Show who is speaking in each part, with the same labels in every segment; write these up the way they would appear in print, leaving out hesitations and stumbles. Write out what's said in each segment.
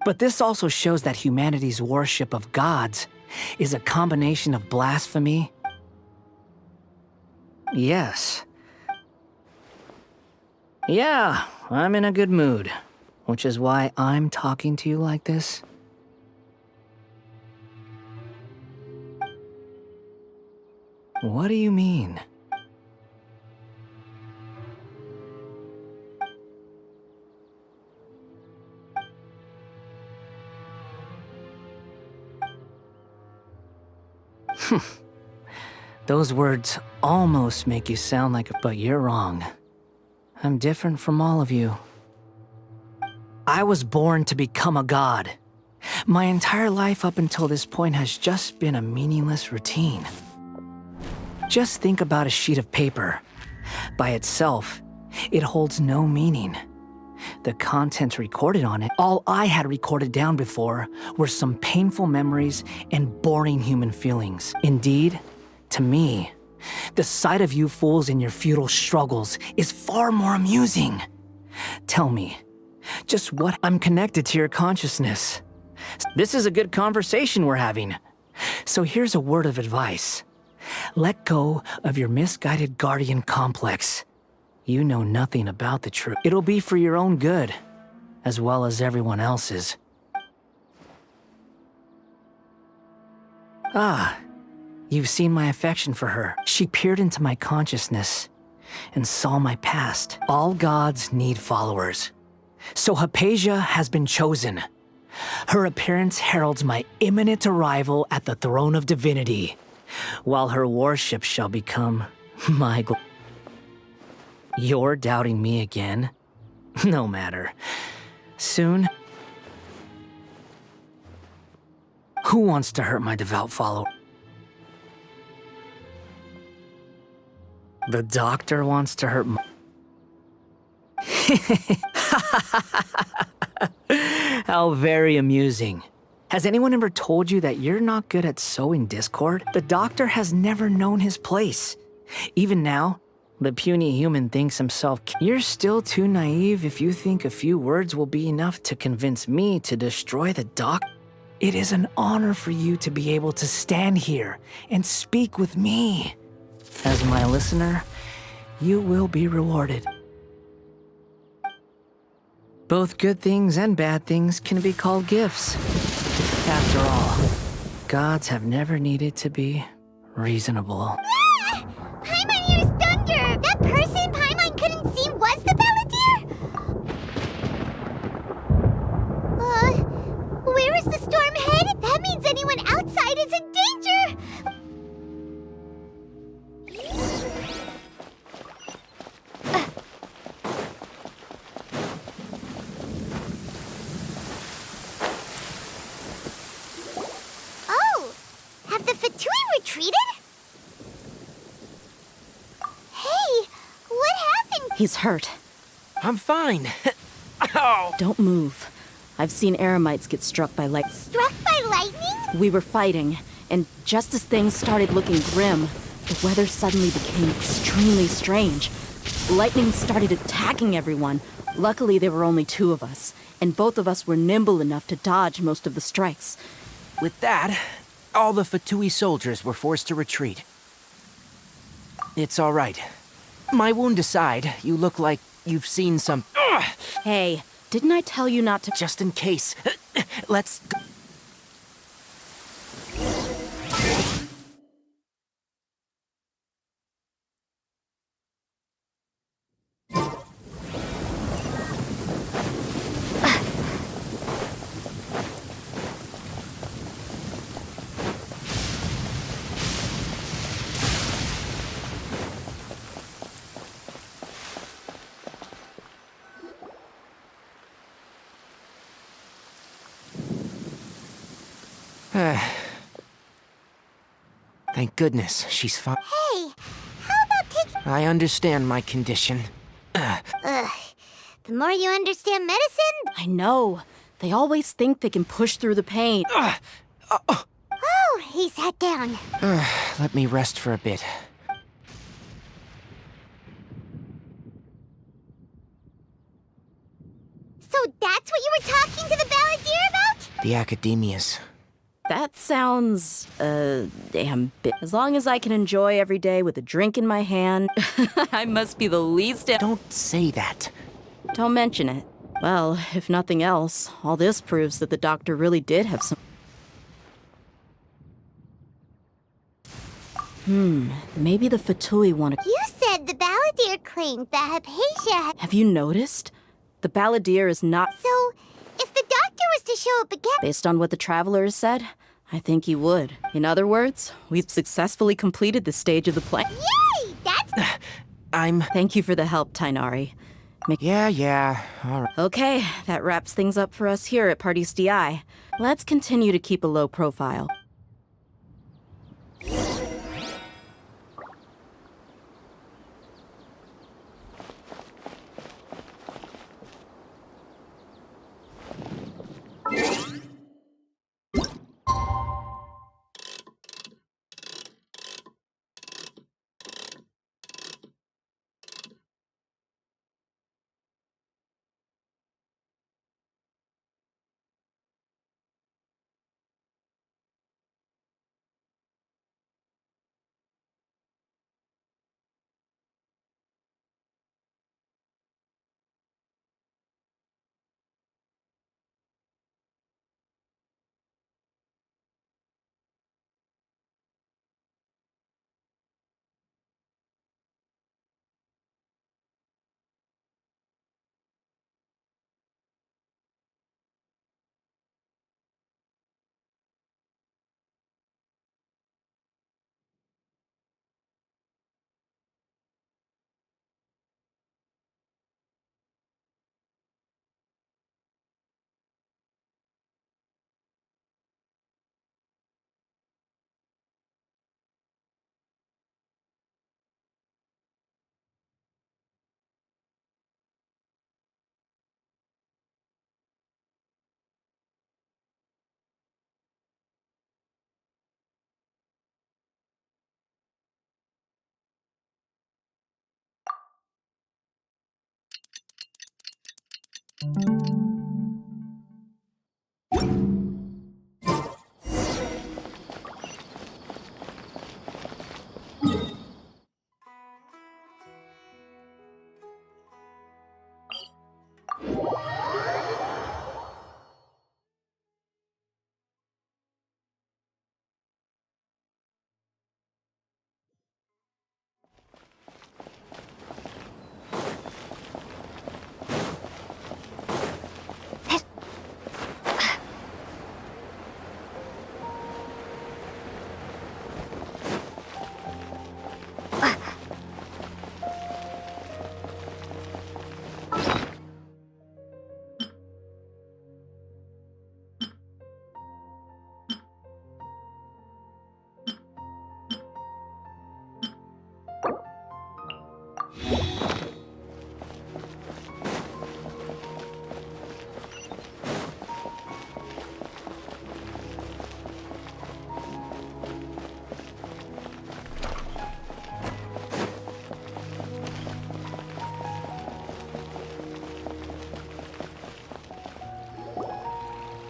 Speaker 1: But this also shows that humanity's worship of gods is a combination of blasphemy. Yes. Yeah, I'm in a good mood, which is why I'm talking to you like this. What do you mean? Those words almost make you sound like, but you're wrong. I'm different from all of you. I was born to become a god. My entire life up until this point has just been a meaningless routine. Just think about a sheet of paper. By itself, it holds no meaning. The contents recorded on it, all I had recorded down before, were some painful memories and boring human feelings. Indeed, to me, the sight of you fools in your futile struggles is far more amusing. Tell me, just what I'm connected to your consciousness. This is a good conversation we're having. So here's a word of advice. Let go of your misguided guardian complex. You know nothing about the truth. It'll be for your own good, as well as everyone else's. Ah, you've seen my affection for her. She peered into my consciousness and saw my past. All gods need followers. So Hypatia has been chosen. Her appearance heralds my imminent arrival at the throne of divinity, while her worship shall become my glory. You're doubting me again? No matter. Soon, who wants to hurt my devout follower? The doctor wants to hurt my... How very amusing. Has anyone ever told you that you're not good at sowing discord? The doctor has never known his place. Even now, the puny human thinks himself... You're still too naive if you think a few words will be enough to convince me to destroy the doc. It is an honor for you to be able to stand here and speak with me. As my listener, you will be rewarded. Both good things and bad things can be called gifts. After all, gods have never needed to be reasonable.
Speaker 2: Paimon hears thunder! That person Paimon couldn't see was the Palantir? Where is the storm headed? That means anyone outside is in danger! Oh! Have the Fatui retreated? Hey! What happened?
Speaker 3: He's hurt.
Speaker 4: I'm fine. Ow!
Speaker 3: Don't move. I've seen Eremites get struck by lightning.
Speaker 2: Struck by lightning?
Speaker 3: We were fighting, and just as things started looking grim, the weather suddenly became extremely strange. Lightning started attacking everyone. Luckily, there were only two of us, and both of us were nimble enough to dodge most of the strikes.
Speaker 4: With that, all the Fatui soldiers were forced to retreat. It's all right. My wound aside, you look like you've seen some... Ugh!
Speaker 3: Hey, didn't I tell you not to...
Speaker 4: Just in case. Let's... Thank goodness she's fine.
Speaker 2: Hey, how about taking...
Speaker 4: I understand my condition.
Speaker 2: Ugh. The more you understand medicine...
Speaker 3: I know. They always think they can push through the pain.
Speaker 2: Oh, he sat down.
Speaker 4: Let me rest for a bit.
Speaker 2: So that's what you were talking to the balladeer about?
Speaker 4: The academias.
Speaker 3: That sounds, damn bit. As long as I can enjoy every day with a drink in my hand, I must be the least.
Speaker 4: Don't say that.
Speaker 3: Don't mention it. Well, if nothing else, all this proves that the doctor really did have some. Maybe the Fatui want to.
Speaker 2: You said the balladeer claimed that Hypatia had...
Speaker 3: Have you noticed? The balladeer is not.
Speaker 2: So, if the doctor was to show up again...
Speaker 3: Based on what the traveler has said, I think he would. In other words, we've successfully completed the stage of the plan.
Speaker 2: Yay! That's...
Speaker 3: Thank you for the help, Tainari.
Speaker 4: Yeah, all right.
Speaker 3: Okay, that wraps things up for us here at Parties DI. Let's continue to keep a low profile.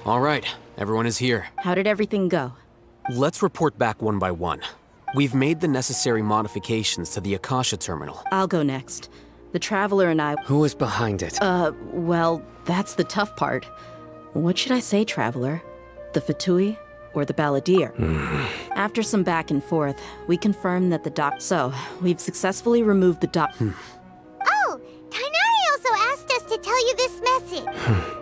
Speaker 5: All right, everyone is here.
Speaker 3: How did everything go?
Speaker 5: Let's report back one by one. We've made the necessary modifications to the Akasha terminal.
Speaker 3: I'll go next. The Traveler and I...
Speaker 6: Who is behind it?
Speaker 3: Well, that's the tough part. What should I say, Traveler? The Fatui or the Balladeer? After some back and forth, we confirmed that the doc... So, we've successfully removed the doc...
Speaker 2: Oh, Tainari also asked us to tell you this message.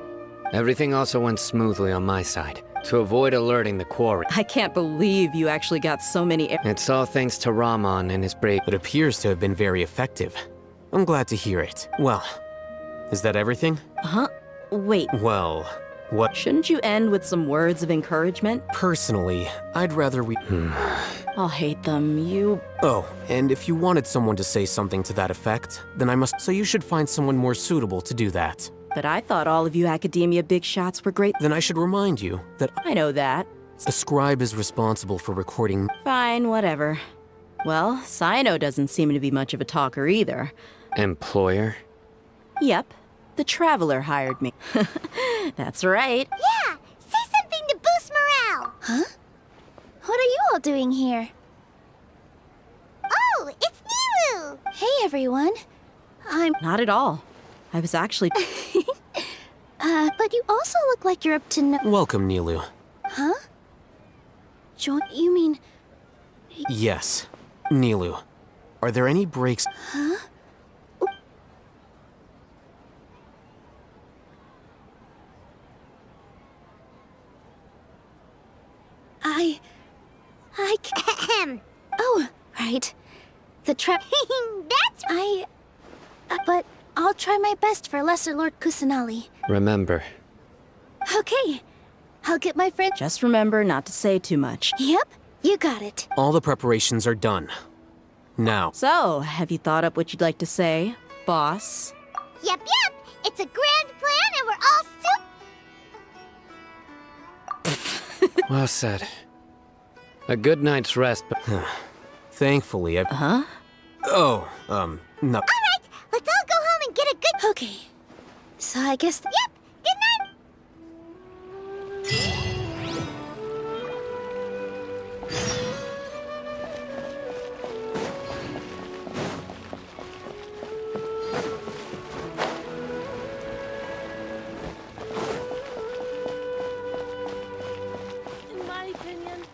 Speaker 6: Everything also went smoothly on my side. To avoid alerting the quarry.
Speaker 3: I can't believe you actually got so many...
Speaker 6: It's all thanks to Rahman and his brave...
Speaker 5: It appears to have been very effective. I'm glad to hear it. Well, is that everything?
Speaker 3: Huh? Wait,
Speaker 5: Well, what...
Speaker 3: shouldn't you end with some words of encouragement?
Speaker 5: Personally, I'd rather we...
Speaker 3: I'll hate them. You...
Speaker 5: Oh, and if you wanted someone to say something to that effect, then I must... So you should find someone more suitable to do that.
Speaker 3: But I thought all of you academia big shots were great...
Speaker 5: Then I should remind you that
Speaker 3: I know that.
Speaker 5: the scribe is responsible for recording...
Speaker 3: Fine, whatever. Well, Sino doesn't seem to be much of a talker either.
Speaker 6: Employer?
Speaker 3: Yep. The Traveler hired me. That's right.
Speaker 2: Yeah, say something to boost morale.
Speaker 7: Huh? What are you all doing here?
Speaker 2: Oh, it's Nilu.
Speaker 7: Hey, everyone.
Speaker 3: Not at all. I was actually...
Speaker 7: But you also look like you're up to no...
Speaker 5: Welcome, Nilu.
Speaker 7: Huh? You mean...
Speaker 5: Yes, Nilu. Are there any breaks?
Speaker 7: Huh?
Speaker 2: Ahem.
Speaker 7: Oh, right. The trap...
Speaker 2: That's
Speaker 7: But I'll try my best for Lesser Lord Kusanali.
Speaker 6: Remember,
Speaker 7: Okay. I'll get my friend...
Speaker 3: Just remember not to say too much.
Speaker 7: Yep, you got it.
Speaker 5: All the preparations are done. Now,
Speaker 3: So, have you thought up what you'd like to say, boss?
Speaker 2: Yep. It's a grand plan and we're all
Speaker 6: well said. A good night's rest, but
Speaker 5: thankfully, I've...
Speaker 3: Huh?
Speaker 5: Oh, no.
Speaker 2: Alright, let's all go home and get a good...
Speaker 7: Okay. So I guess...
Speaker 2: Yep, good night.
Speaker 3: In my opinion...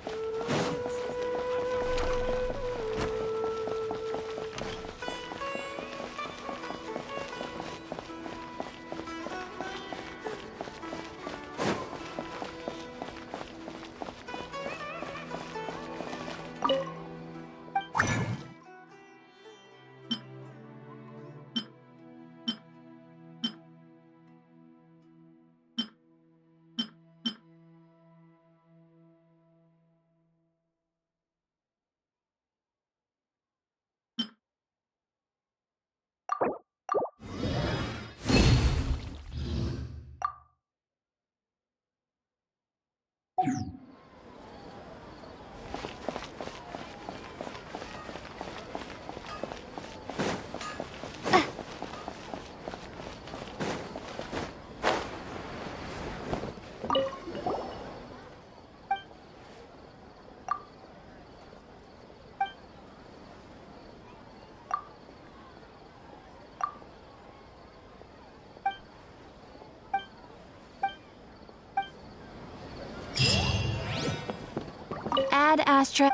Speaker 7: Ad Astra...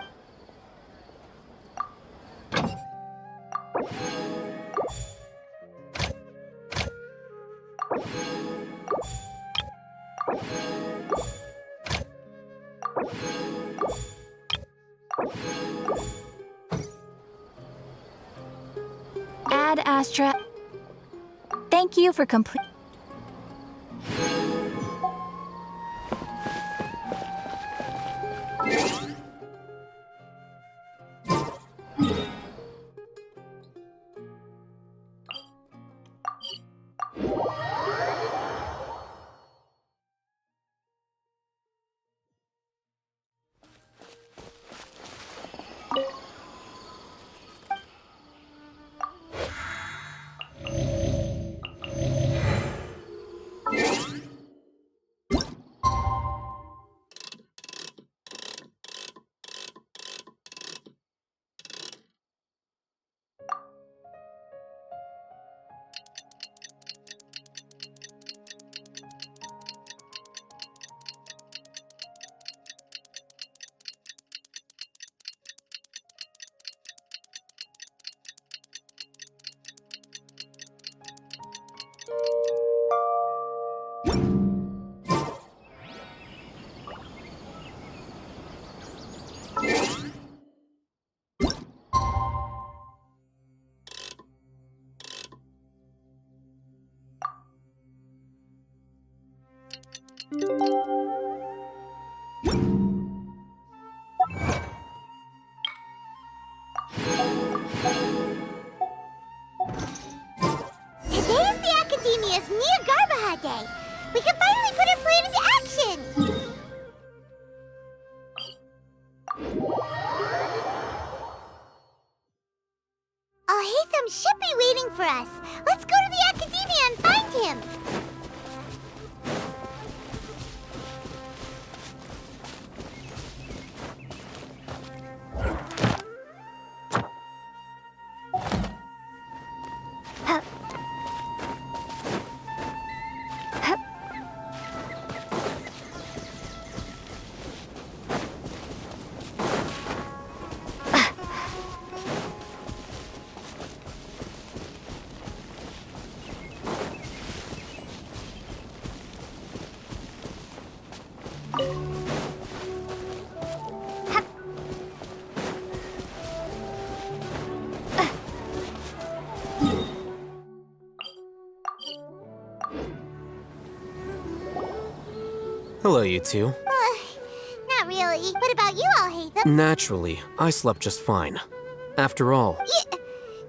Speaker 7: Ad Astra... Thank you for complete...
Speaker 2: Today's the Academia's Nia Garbaha Day. We can finally put our plan into action. Alhaitham should be waiting for us. Let's go to the Academia and find him.
Speaker 5: Hello, you two.
Speaker 2: Not really. What about you all hate them?
Speaker 5: Naturally, I slept just fine. After all,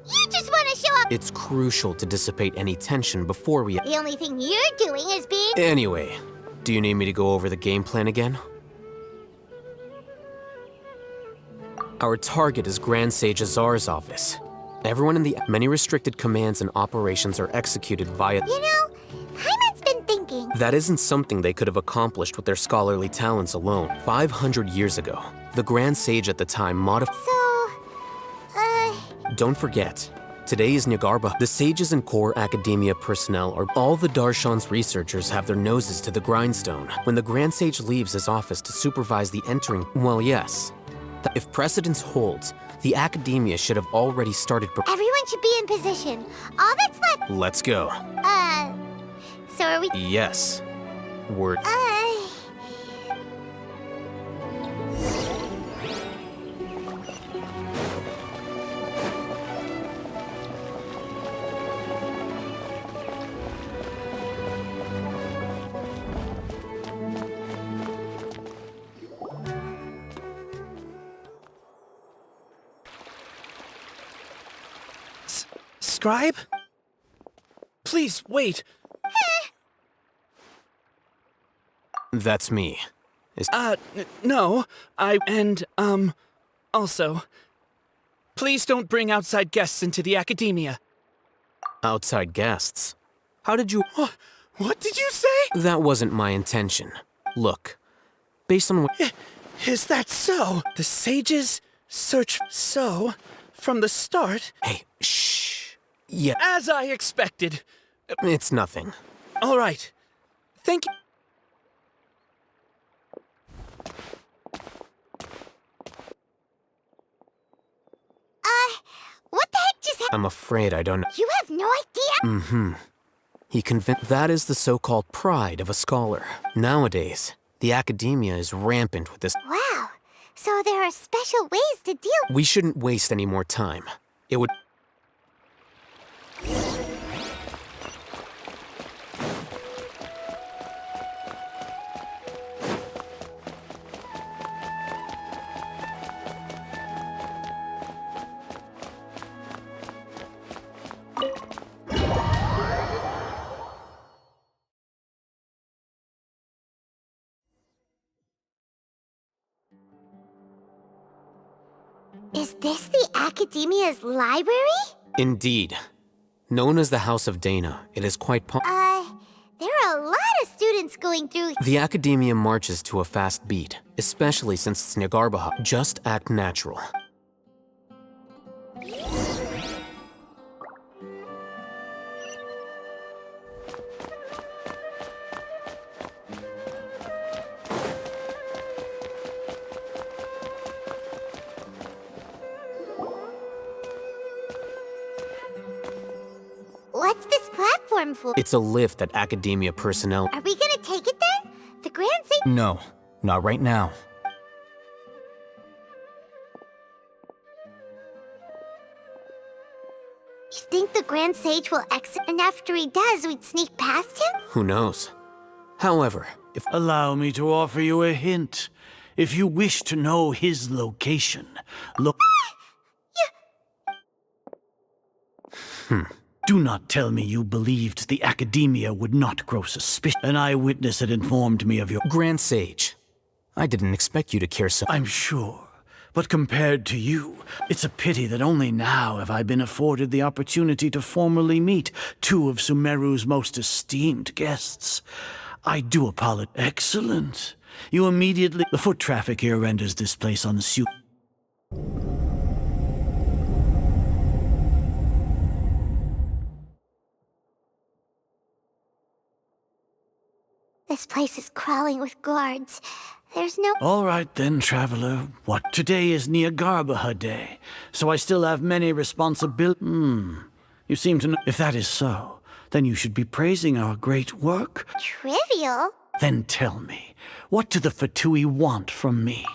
Speaker 2: You just want to show up.
Speaker 5: it's crucial to dissipate any tension before we...
Speaker 2: The only thing you're doing is being...
Speaker 5: Anyway, do you need me to go over the game plan again? Our target is Grand Sage Azar's office. Everyone in the many restricted commands and operations are executed via...
Speaker 2: You know, Paimon's been thinking.
Speaker 5: That isn't something they could have accomplished with their scholarly talents alone. 500 years ago, the Grand Sage at the time modified...
Speaker 2: So,
Speaker 5: Don't forget, today is Nagarba. The sages and core academia personnel are all the Darshan's researchers have their noses to the grindstone. When the Grand Sage leaves his office to supervise the entering, well, yes. If precedence holds, the academia should have already started
Speaker 2: everyone should be in position. All that's left...
Speaker 5: Let's go.
Speaker 2: So are we...
Speaker 5: Yes. Word.
Speaker 8: Scribe? Please, wait.
Speaker 5: That's me.
Speaker 8: No. Also, please don't bring outside guests into the academia.
Speaker 5: Outside guests. How did you...
Speaker 8: What did you say?
Speaker 5: That wasn't my intention. Look, based on what...
Speaker 8: Is that so? The sages search so from the start?
Speaker 5: Hey, shh. Yeah,
Speaker 8: As I expected.
Speaker 5: it's nothing.
Speaker 8: All right. Thank you.
Speaker 2: What the heck just happened?
Speaker 5: I'm afraid I don't know.
Speaker 2: You have no idea?
Speaker 5: He convinced that is the so-called pride of a scholar. Nowadays, the academia is rampant with this.
Speaker 2: Wow. So there are special ways to deal...
Speaker 5: We shouldn't waste any more time. It would...
Speaker 2: Is this the Academia's library?
Speaker 5: Indeed. Known as the House of Dana, it is quite
Speaker 2: There are a lot of students going through...
Speaker 5: The academia marches to a fast beat, especially since it's Nagarbaha. Just act natural.
Speaker 2: What's this platform for?
Speaker 5: It's a lift that academia personnel...
Speaker 2: Are we gonna take it then? The Grand Sage...
Speaker 1: No, not right now.
Speaker 2: You think the Grand Sage will exit, and after he does, we'd sneak past him?
Speaker 5: Who knows? However, if...
Speaker 9: Allow me to offer you a hint. If you wish to know his location, look... Do not tell me you believed the Academia would not grow suspicious. An eyewitness had informed me of your...
Speaker 5: Grand Sage, I didn't expect you to care so...
Speaker 9: I'm sure. But compared to you, it's a pity that only now have I been afforded the opportunity to formally meet two of Sumeru's most esteemed guests. I do apologize. Excellent. You immediately... The foot traffic here renders this place unsuitable.
Speaker 2: This place is crawling with guards. There's no...
Speaker 9: All right then, traveler. What? Today is Niagarbaha Day, so I still have many responsibilities. You seem to know... If that is so, then you should be praising our great work.
Speaker 2: Trivial?
Speaker 9: Then tell me, what do the Fatui want from me?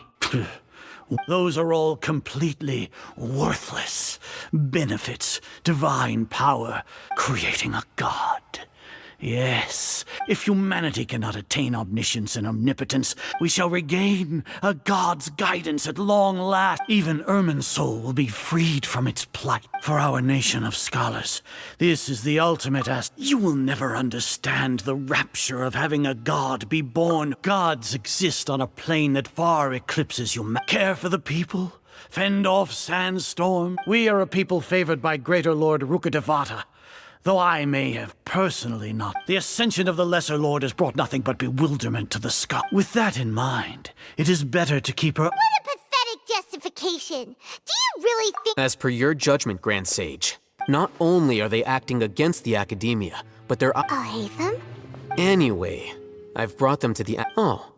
Speaker 9: Those are all completely worthless. Benefits, divine power, creating a god. Yes, If humanity cannot attain omniscience and omnipotence, we shall regain a god's guidance at long last. Even Ermin's soul will be freed from its plight. For our nation of scholars, this is the ultimate You will never understand the rapture of having a god be born. Gods exist on a plane that far eclipses humanity. Care for the people, fend off sandstorm. We are a people favored by Greater Lord Rukadevata. Though I may have personally not. The ascension of the Lesser Lord has brought nothing but bewilderment to the sky. With that in mind, it is better to keep her—
Speaker 2: What a pathetic justification! Do you really think—
Speaker 5: As per your judgment, Grand Sage, not only are they acting against the Academia, but they're—
Speaker 2: I'll hate them?
Speaker 5: Anyway, I've brought them to the— Oh,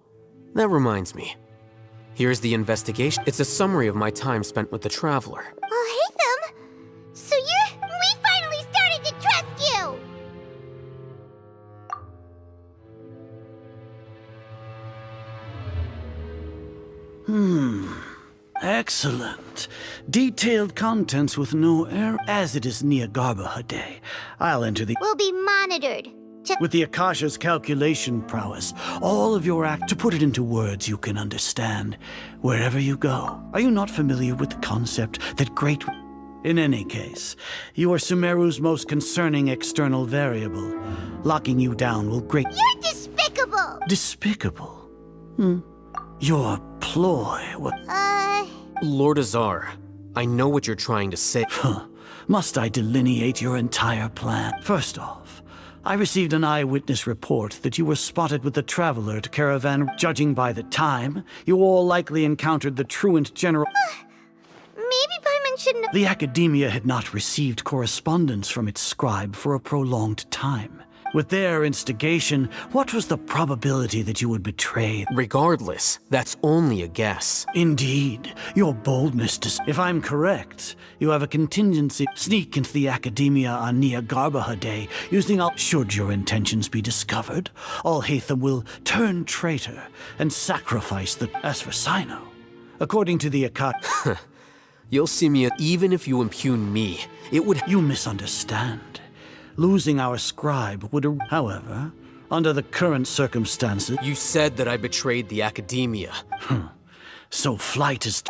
Speaker 5: that reminds me. Here's the investigation. It's a summary of my time spent with the Traveler.
Speaker 2: I'll hate them? So we finally started to trust you!
Speaker 9: Excellent. Detailed contents with no error. As it is Niagarba Day, I'll enter the—
Speaker 2: We'll be monitored.
Speaker 9: With the Akasha's calculation prowess, all of your to put it into words you can understand, wherever you go. Are you not familiar with the concept that great— In any case, you are Sumeru's most concerning external variable. Locking you down will great—
Speaker 2: You're despicable!
Speaker 9: Despicable? Your ploy was—
Speaker 5: Lord Azar, I know what you're trying to say.
Speaker 9: Must I delineate your entire plan? First off, I received an eyewitness report that you were spotted with the Traveler caravan. Judging by the time, you all likely encountered the truant general—
Speaker 2: Maybe Paimon shouldn't have—
Speaker 9: The Academia had not received correspondence from its scribe for a prolonged time. With their instigation, what was the probability that you would betray?
Speaker 5: Regardless, that's only a guess.
Speaker 9: Indeed, your boldness to— If I'm correct, you have a contingency— Sneak into the Academia on Niagarba Day using all— Should your intentions be discovered, Alhaitham will turn traitor and sacrifice the— As for Sino, according to the Akad—
Speaker 5: You'll see me— Even if you impugn me, it would—
Speaker 9: You misunderstand. Losing our scribe would— However, under the current circumstances—
Speaker 5: You said that I betrayed the Academia.
Speaker 9: So flight is—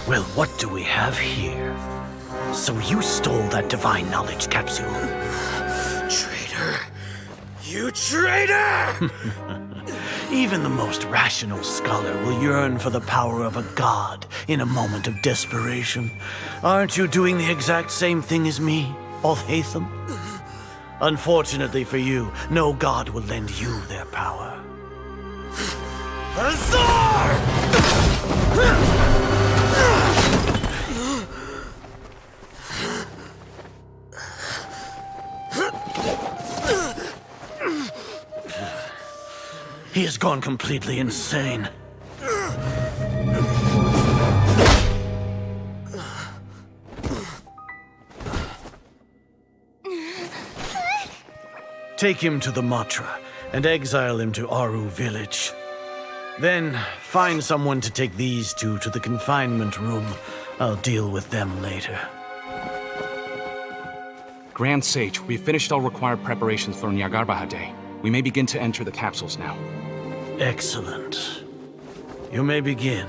Speaker 9: Well, what do we have here? So you stole that divine knowledge capsule.
Speaker 8: Traitor! You traitor!
Speaker 9: Even the most rational scholar will yearn for the power of a god in a moment of desperation. Aren't you doing the exact same thing as me, Alhaitham? Unfortunately for you, no god will lend you their power.
Speaker 8: Azar!
Speaker 9: He has gone completely insane. Take him to the Matra and exile him to Aru village. Then find someone to take these two to the confinement room. I'll deal with them later.
Speaker 10: Grand Sage, we've finished all required preparations for Niagarba Day. We may begin to enter the capsules now.
Speaker 9: Excellent. You may begin.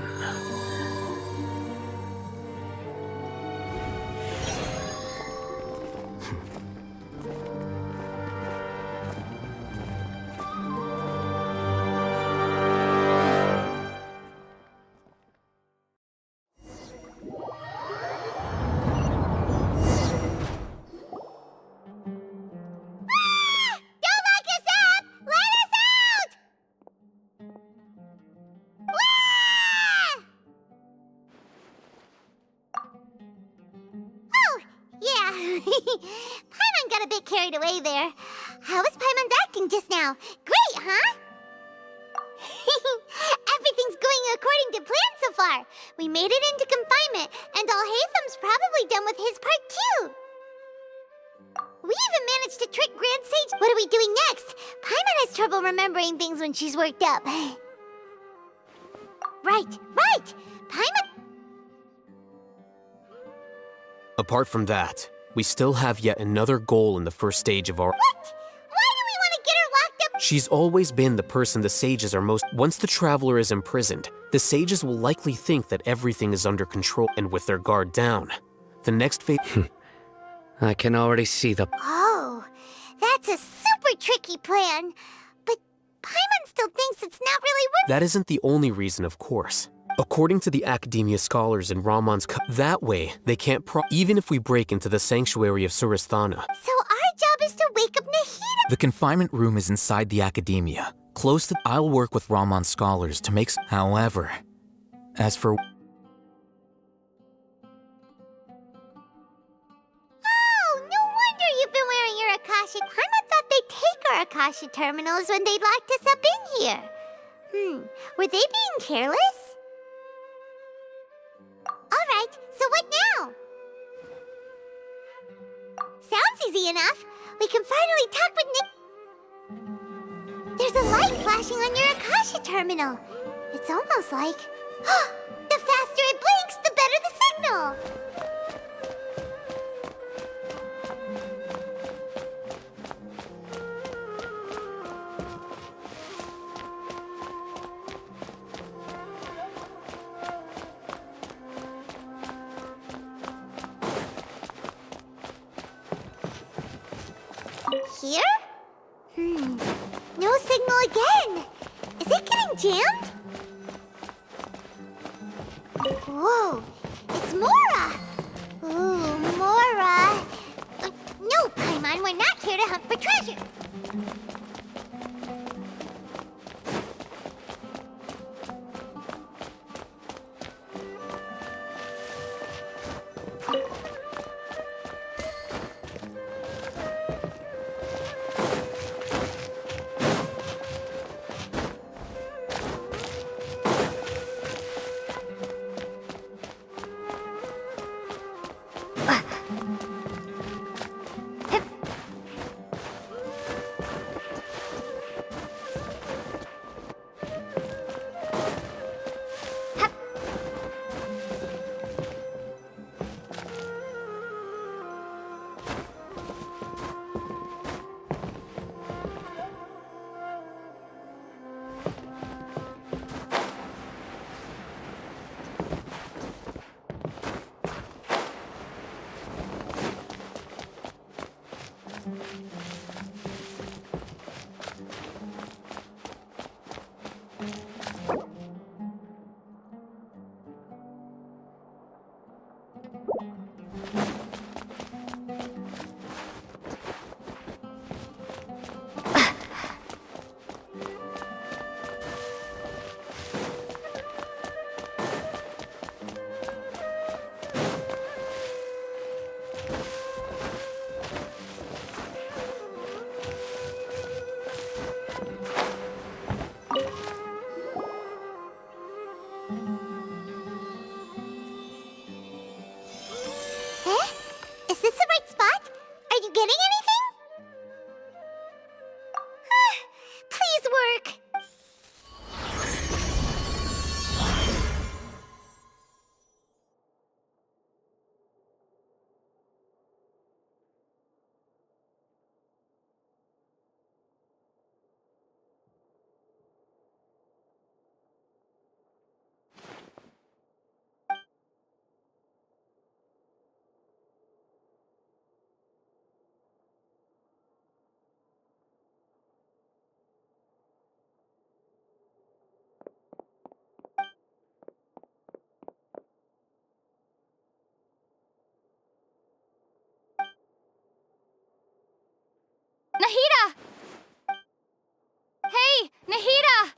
Speaker 2: Paimon got a bit carried away there. How was Paimon acting just now? Great, huh? are. We made it into confinement, and Alhatham's probably done with his part too. We even managed to trick Grand Sage. What are we doing next? Paimon has trouble remembering things when she's worked up. Right. Paimon...
Speaker 5: Apart from that, we still have yet another goal in the first stage of our—
Speaker 2: What? Why do we want to get her locked up?
Speaker 5: She's always been the person the sages are most— Once the traveler is imprisoned, the sages will likely think that everything is under control, and with their guard down, the next phase—
Speaker 6: I can already see the...
Speaker 2: Oh, that's a super tricky plan. But Paimon still thinks it's not really working.
Speaker 5: That isn't the only reason, of course. According to the Academia scholars in Ramon's that way, they can't even if we break into the sanctuary of Surasthana.
Speaker 2: So our job is to wake up Nahida.
Speaker 11: The confinement room is inside the Academia, close to— I'll work with Ramon's scholars to make— However, as for—
Speaker 2: Oh, no wonder you've been wearing your Akasha. Paimon thought they'd take our Akasha terminals when they locked us up in here. Were they being careless? Alright, so what now? Sounds easy enough. We can finally talk with Nick. There's a light flashing on your Akasha terminal. It's almost like... the faster it blinks, the better the signal. Here? No signal again. Is it getting jammed? Whoa, it's Mora. Ooh, Mora. No, Paimon, we're not here to hunt for treasure. Is this the right spot? Are you getting anything? Please work.
Speaker 3: Nahida! Hey, Nahida!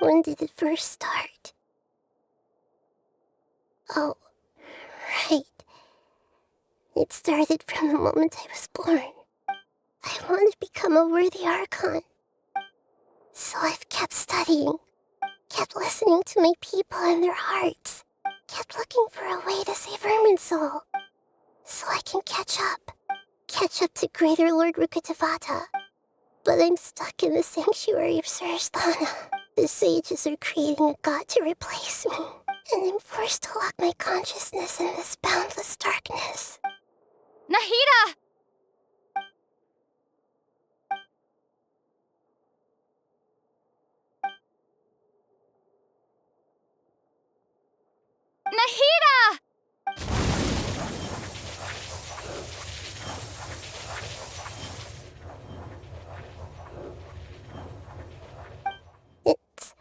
Speaker 7: When did it first start? Oh, right.
Speaker 2: It started from the moment I was born. I want to become a worthy Archon. So I've kept studying, kept listening to my people and their hearts, kept looking for a way to save Irminsul, so I can catch up to Greater Lord Rukkhadevata. But I'm stuck in the sanctuary of Sarasthana. The sages are creating a god to replace me, and I'm forced to lock my consciousness in this boundless darkness.
Speaker 3: Nahida! Nahida!
Speaker 2: It's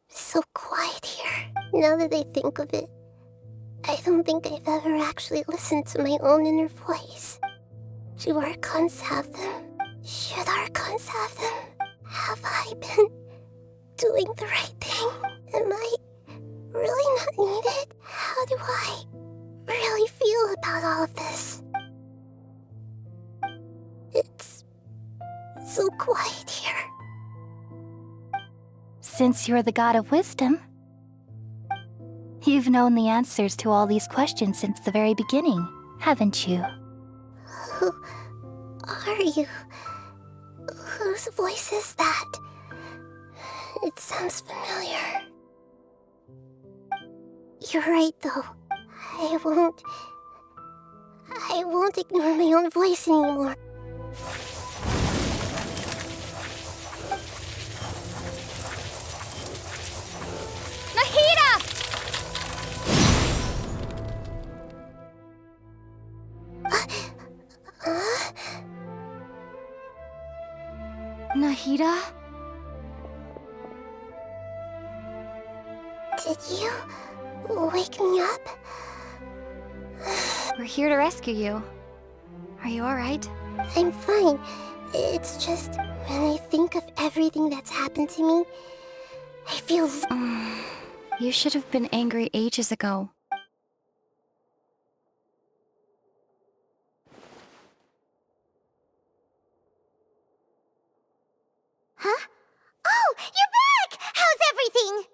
Speaker 2: so quiet here. Now that I think of it, I don't think I've ever actually listened to my own inner voice. Do Archons have them? Should Archons have them? Have I been doing the right thing? Am I really not needed? How do I really feel about all of this? It's so quiet here.
Speaker 7: Since you're the god of wisdom, you've known the answers to all these questions since the very beginning, haven't you?
Speaker 2: Who are you? Whose voice is that? It sounds familiar. You're right, though. I won't ignore my own voice anymore.
Speaker 3: Nahida! Nahida?
Speaker 2: Did you wake me up?
Speaker 7: We're here to rescue you. Are you alright?
Speaker 2: I'm fine. It's just when I think of everything that's happened to me, I feel...
Speaker 7: You should have been angry ages ago.
Speaker 2: Huh? Oh, you're back! How's everything?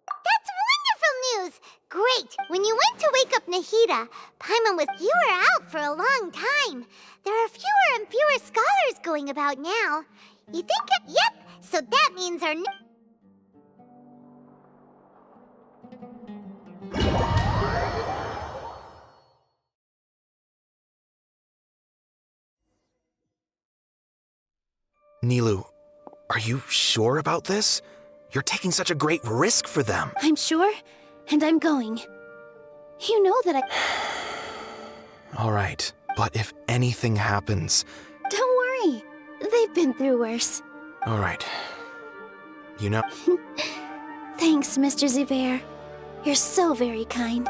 Speaker 2: That's wonderful news! Great! When you went to wake up Nahida, you were out for a long time. There are fewer and fewer scholars going about now. You think Yep! So that means our...
Speaker 8: Nilou, are you sure about this? You're taking such a great risk for them.
Speaker 7: I'm sure, and I'm going. You know that
Speaker 8: All right, but if anything happens...
Speaker 7: Don't worry. They've been through worse.
Speaker 8: All right. You know...
Speaker 7: Thanks, Mr. Zubair. You're so very kind.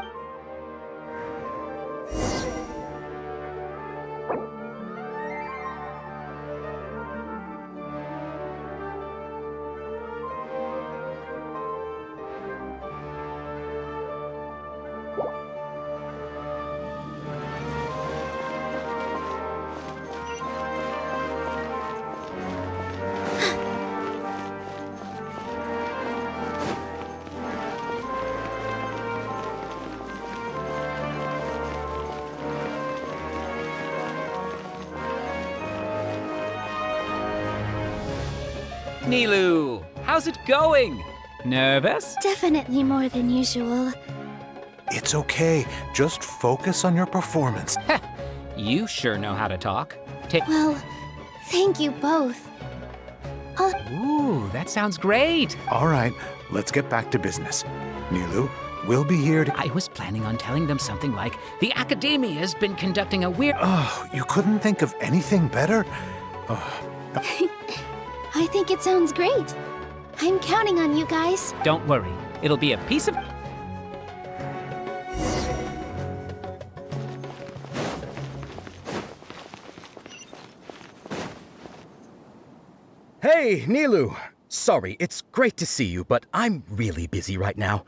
Speaker 12: Nilou, how's it going? Nervous?
Speaker 7: Definitely more than usual.
Speaker 13: It's okay. Just focus on your performance.
Speaker 12: You sure know how to talk.
Speaker 7: Well, thank you both.
Speaker 12: Ooh, that sounds great.
Speaker 13: All right, let's get back to business. Nilou, we'll be here to...
Speaker 12: I was planning on telling them something like, the Academia's been conducting a weird...
Speaker 13: Oh, you couldn't think of anything better?
Speaker 7: I think it sounds great. I'm counting on you guys.
Speaker 12: Don't worry, it'll be a piece of...
Speaker 14: Hey, Nilou! Sorry, it's great to see you, but I'm really busy right now.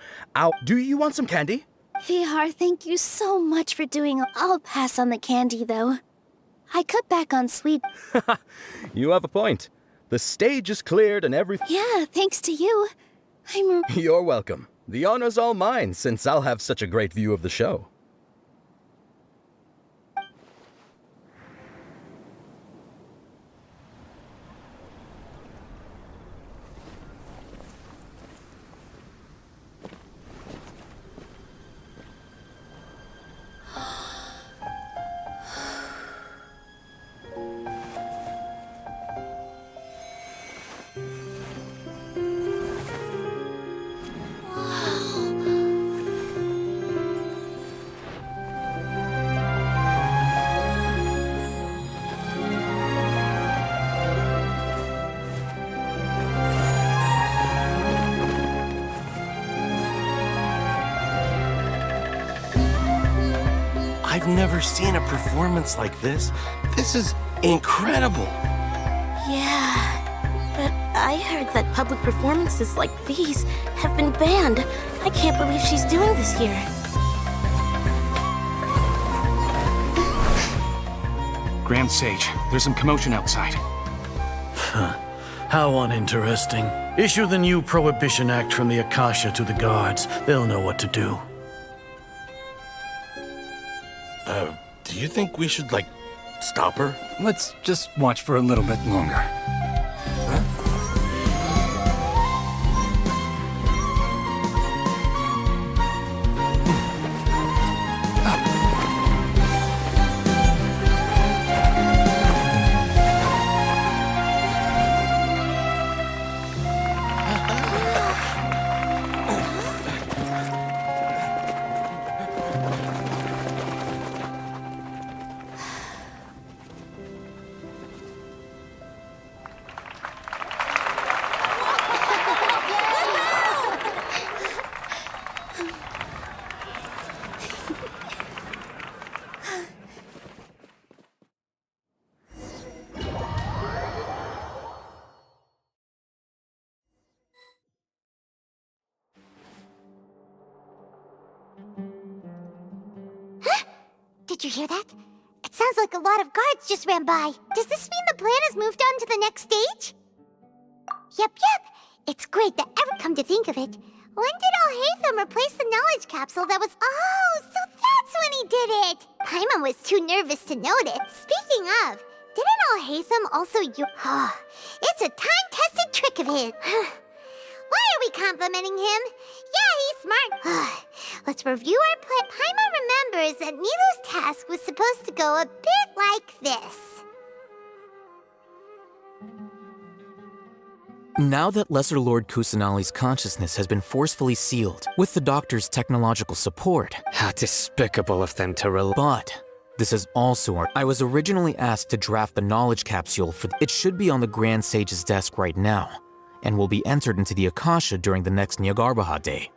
Speaker 14: Do you want some candy?
Speaker 7: VR, thank you so much for doing. I'll pass on the candy, though. I cut back on sweet.
Speaker 14: You have a point. The stage is cleared and everything.
Speaker 7: Yeah, thanks to you.
Speaker 14: You're welcome. The honor's all mine, since I'll have such a great view of the show.
Speaker 15: I've never seen a performance like this. This is incredible.
Speaker 7: Yeah, but I heard that public performances like these have been banned. I can't believe she's doing this here.
Speaker 10: Grand Sage, there's some commotion outside.
Speaker 9: How uninteresting. Issue the new Prohibition Act from the Akasha to the guards. They'll know what to do.
Speaker 15: Do you think we should, stop her?
Speaker 16: Let's just watch for a little bit longer.
Speaker 2: Did you hear that? It sounds like a lot of guards just ran by. Does this mean the plan has moved on to the next stage? Yep. It's great that ever come to think of it. When did Alhaitham replace the knowledge capsule that was... Oh, so that's when he did it! Paimon was too nervous to notice. Speaking of, didn't Alhaitham also it's a time-tested trick of his. Why are we complimenting him? Yeah, he's smart. Let's review our plan. Paimon remembers that Nilu's task was supposed to go a bit like this.
Speaker 11: Now that Lesser Lord Kusanali's consciousness has been forcefully sealed, with the Doctor's technological support...
Speaker 6: How despicable of them to
Speaker 11: But this is also I was originally asked to draft the knowledge capsule for... It should be on the Grand Sage's desk right now, and will be entered into the Akasha during the next Nyargarbaha Day.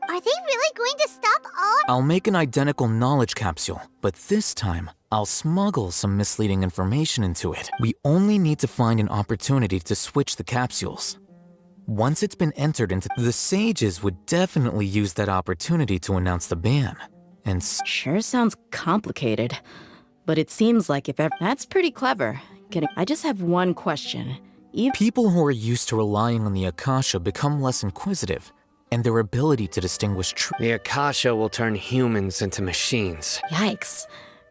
Speaker 2: Are they really going to stop all...
Speaker 11: I'll make an identical knowledge capsule, but this time, I'll smuggle some misleading information into it. We only need to find an opportunity to switch the capsules. Once it's been entered into... The sages would definitely use that opportunity to announce the ban. And...
Speaker 3: Sure sounds complicated, but it seems like if ever... That's pretty clever. I just have one question.
Speaker 11: People who are used to relying on the Akasha become less inquisitive, and their ability to distinguish
Speaker 6: The Akasha will turn humans into machines.
Speaker 3: Yikes.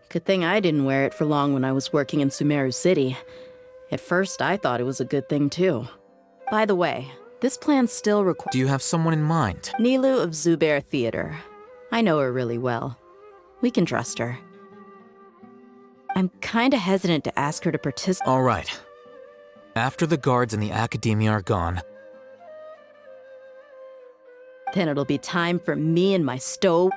Speaker 3: Good thing I didn't wear it for long when I was working in Sumeru City. At first, I thought it was a good thing too. By the way, this plan still requires...
Speaker 11: Do you have someone in mind?
Speaker 3: Nilu of Zubair Theater. I know her really well. We can trust her. I'm kinda hesitant to ask her to participate.
Speaker 11: All right. After the guards and the academia are gone...
Speaker 3: Then it'll be time for me and my stove.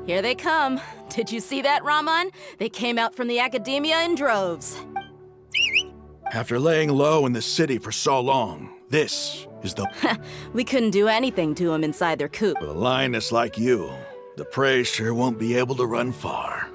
Speaker 3: Here they come. Did you see that, Raman? They came out from the academia in droves.
Speaker 13: After laying low in the city for so long, this is the...
Speaker 3: We couldn't do anything to them inside their coop.
Speaker 13: With a lioness like you, the prey sure won't be able to run far.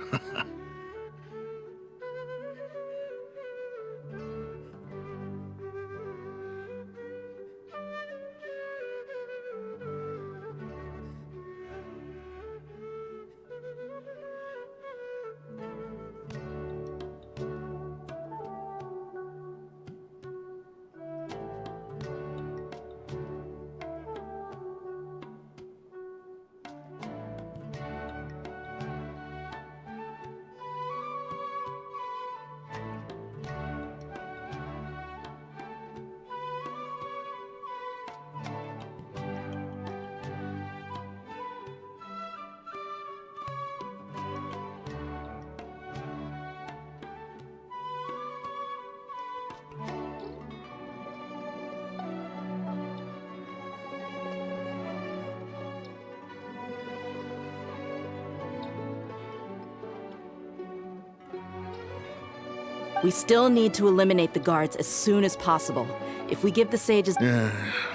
Speaker 3: We still need to eliminate the guards as soon as possible. If we give the sages...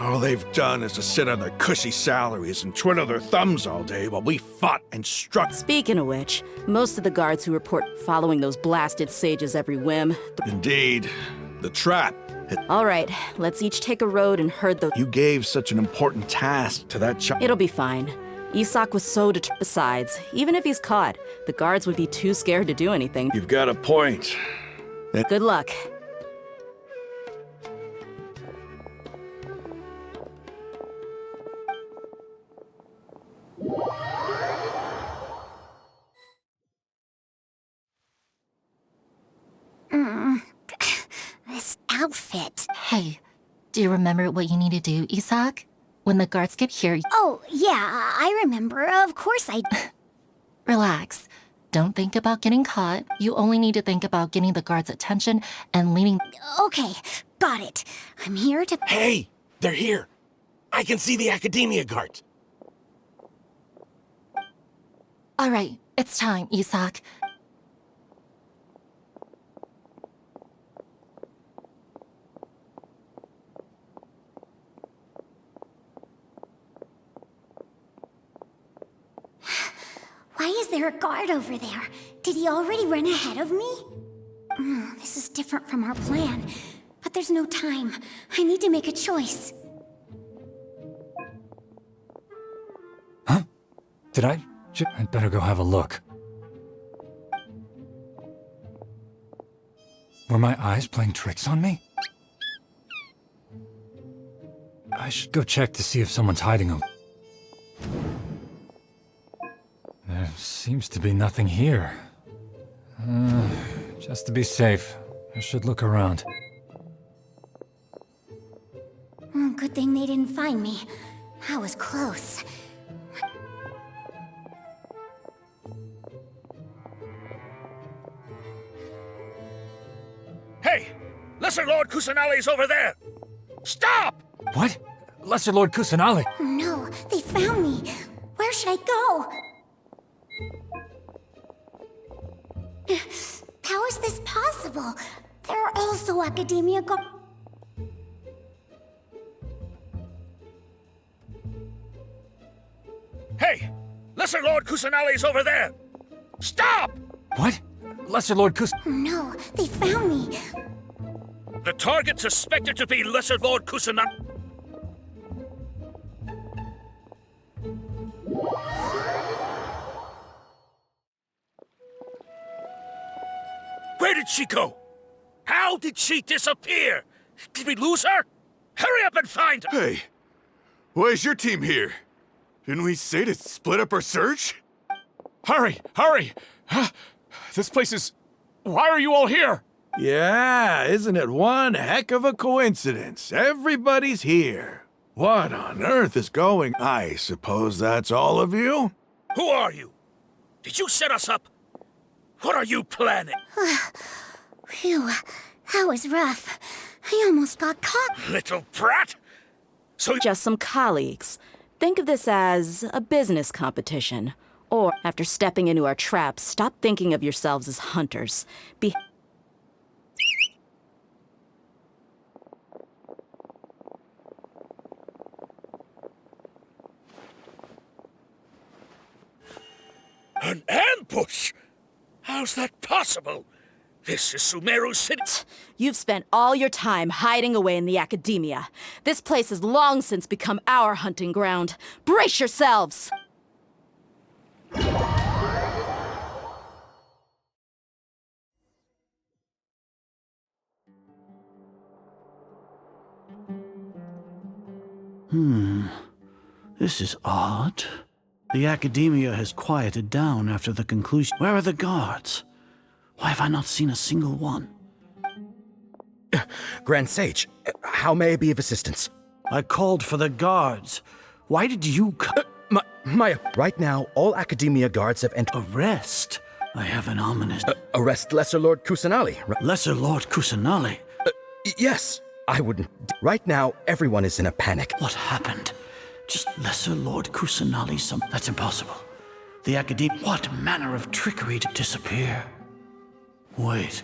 Speaker 13: All they've done is to sit on their cushy salaries and twiddle their thumbs all day while we fought and struck.
Speaker 3: Speaking of which, most of the guards who report following those blasted sages every whim...
Speaker 13: Indeed. The trap.
Speaker 3: All right, let's each take a road and herd the...
Speaker 13: You gave such an important task to that child.
Speaker 3: It'll be fine. Isak was so determined. Besides, even if he's caught, the guards would be too scared to do anything.
Speaker 13: You've got a point.
Speaker 3: Good luck.
Speaker 2: This outfit.
Speaker 17: Hey, do you remember what you need to do, Isak? When the guards get here...
Speaker 2: Oh, yeah, I remember. Of course I...
Speaker 17: Relax. Don't think about getting caught. You only need to think about getting the guards' attention and leading...
Speaker 2: Okay, got it. I'm here to...
Speaker 15: Hey, they're here. I can see the Academia guards.
Speaker 17: All right, it's time, Isak.
Speaker 2: Why is there a guard over there? Did he already run ahead of me? This is different from our plan. But there's no time. I need to make a choice.
Speaker 16: Huh? Did I? I'd better go have a look. Were my eyes playing tricks on me? I should go check to see if someone's hiding over. There seems to be nothing here. Just to be safe, I should look around.
Speaker 2: Good thing they didn't find me. That was close.
Speaker 18: Hey! Lesser Lord Kusanali's over there! Stop!
Speaker 16: What? Lesser Lord Kusanali?
Speaker 2: Oh no, they found me. Where should I go? How is this possible? There are also Academia guards.
Speaker 18: Hey! Lesser Lord Kusanali's over there! Stop!
Speaker 16: What? Lesser Lord Kus...
Speaker 2: Oh no, they found me.
Speaker 18: The target suspected to be Lesser Lord Kusanali... Where did she go? How did she disappear? Did we lose her? Hurry up and find her!
Speaker 13: Hey, why is your team here? Didn't we say to split up our search?
Speaker 10: Hurry! Hurry! This place is... Why are you all here?
Speaker 13: Yeah, isn't it one heck of a coincidence? Everybody's here. What on earth is going... I suppose that's all of you?
Speaker 18: Who are you? Did you set us up? What are you planning?
Speaker 2: Phew, that was rough. I almost got caught.
Speaker 18: Little brat! So
Speaker 3: just some colleagues. Think of this as a business competition. Or, after stepping into our traps, stop thinking of yourselves as hunters. Be...
Speaker 18: An ambush? How's that possible? This is Sumeru City.
Speaker 3: You've spent all your time hiding away in the Academia. This place has long since become our hunting ground. Brace yourselves!
Speaker 9: This is odd. The Academia has quieted down after the conclusion. Where are the guards? Why have I not seen a single one?
Speaker 14: Grand Sage, how may I be of assistance?
Speaker 9: I called for the guards. Why did you come?
Speaker 14: Right now, all Academia guards have entered.
Speaker 9: Arrest? I have an ominous...
Speaker 14: arrest Lesser Lord Kusanali.
Speaker 9: Lesser Lord Kusanali?
Speaker 14: Yes, I wouldn't... Right now, everyone is in a panic.
Speaker 9: What happened? Just Lesser Lord Kusanali That's impossible. The Academia... What manner of trickery to disappear? Wait.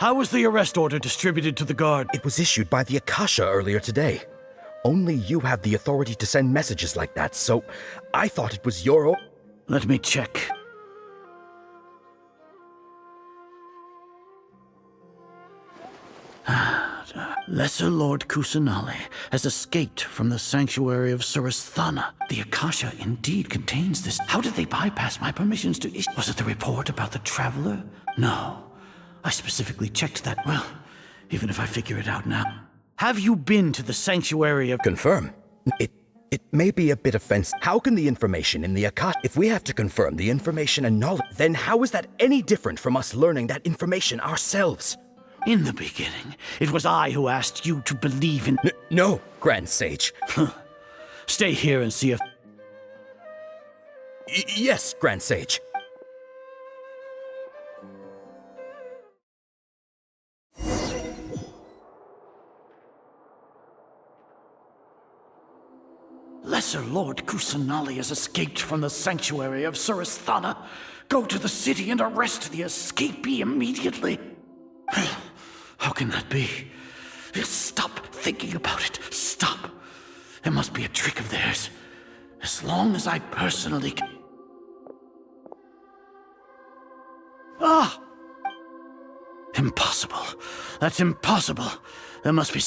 Speaker 9: How was the arrest order distributed to the guard?
Speaker 14: It was issued by the Akasha earlier today. Only you have the authority to send messages like that, so I thought it was your
Speaker 9: Let me check. Lesser Lord Kusanali has escaped from the sanctuary of Surasthana. The Akasha indeed contains this. How did they bypass my permissions to issue? Was it the report about the traveler? No. I specifically checked that. Well, even if I figure it out now. Have you been to the sanctuary of...
Speaker 14: Confirm. It may be a bit offensive. How can the information in the Akasha... If we have to confirm the information and knowledge, then how is that any different from us learning that information ourselves?
Speaker 9: In the beginning, it was I who asked you to believe in...
Speaker 14: No, Grand Sage.
Speaker 9: Stay here and see if...
Speaker 14: Yes, Grand Sage.
Speaker 9: Lesser Lord Kusanali has escaped from the sanctuary of Surasthana. Go to the city and arrest the escapee immediately. How can that be? Stop thinking about it. Stop. It must be a trick of theirs. As long as I personally... Ah! Impossible. That's impossible. There must be...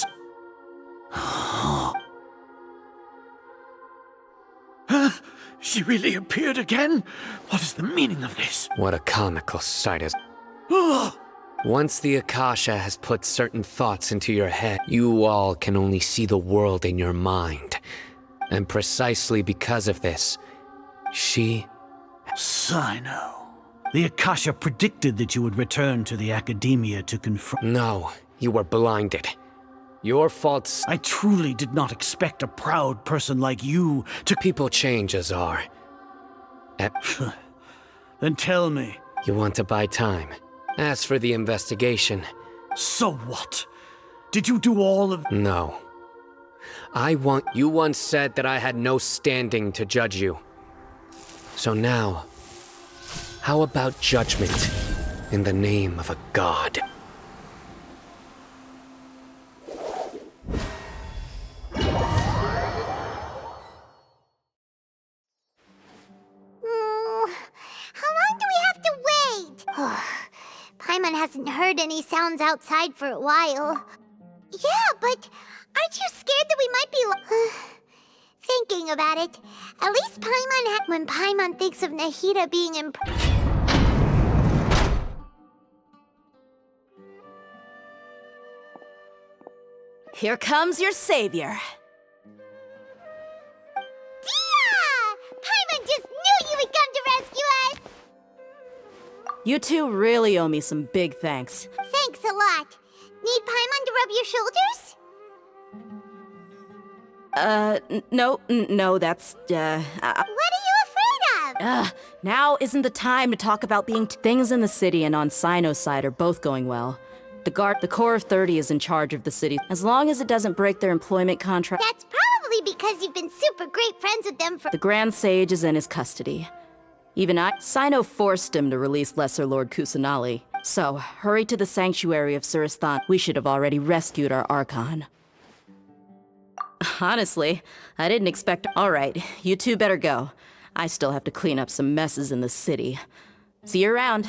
Speaker 9: She really appeared again? What is the meaning of this?
Speaker 6: What a comical sight is. Once the Akasha has put certain thoughts into your head, you all can only see the world in your mind. And precisely because of this, she...
Speaker 9: Sino. The Akasha predicted that you would return to the Academia to confront...
Speaker 6: No, you were blinded. Your faults...
Speaker 9: I truly did not expect a proud person like you to...
Speaker 6: People change, Azar.
Speaker 9: Then tell me.
Speaker 6: You want to buy time. As for the investigation...
Speaker 9: So what? Did you do all of...
Speaker 6: No. You once said that I had no standing to judge you. So now, how about judgment in the name of a god?
Speaker 2: How long do we have to wait? Paimon hasn't heard any sounds outside for a while. Yeah, but aren't you scared that we might be thinking about it? At least Paimon when Paimon thinks of Nahida being
Speaker 3: Here comes your savior.
Speaker 2: Paimon just knew you would come to rescue us!
Speaker 3: You two really owe me some big thanks.
Speaker 2: Thanks a lot. Need Paimon to rub your shoulders?
Speaker 3: No, that's,
Speaker 2: What are you afraid of?
Speaker 3: Now isn't the time to talk about being things in the city and on Sino's side are both going well. The Corps of 30 is in charge of the city, as long as it doesn't break their employment contract.
Speaker 2: That's probably because you've been super great friends with them for—
Speaker 3: The Grand Sage is in his custody. Sino forced him to release Lesser Lord Kusanali. So, hurry to the sanctuary of Surasthan. We should have already rescued our Archon. Honestly, I didn't expect— Alright, you two better go. I still have to clean up some messes in the city. See you around.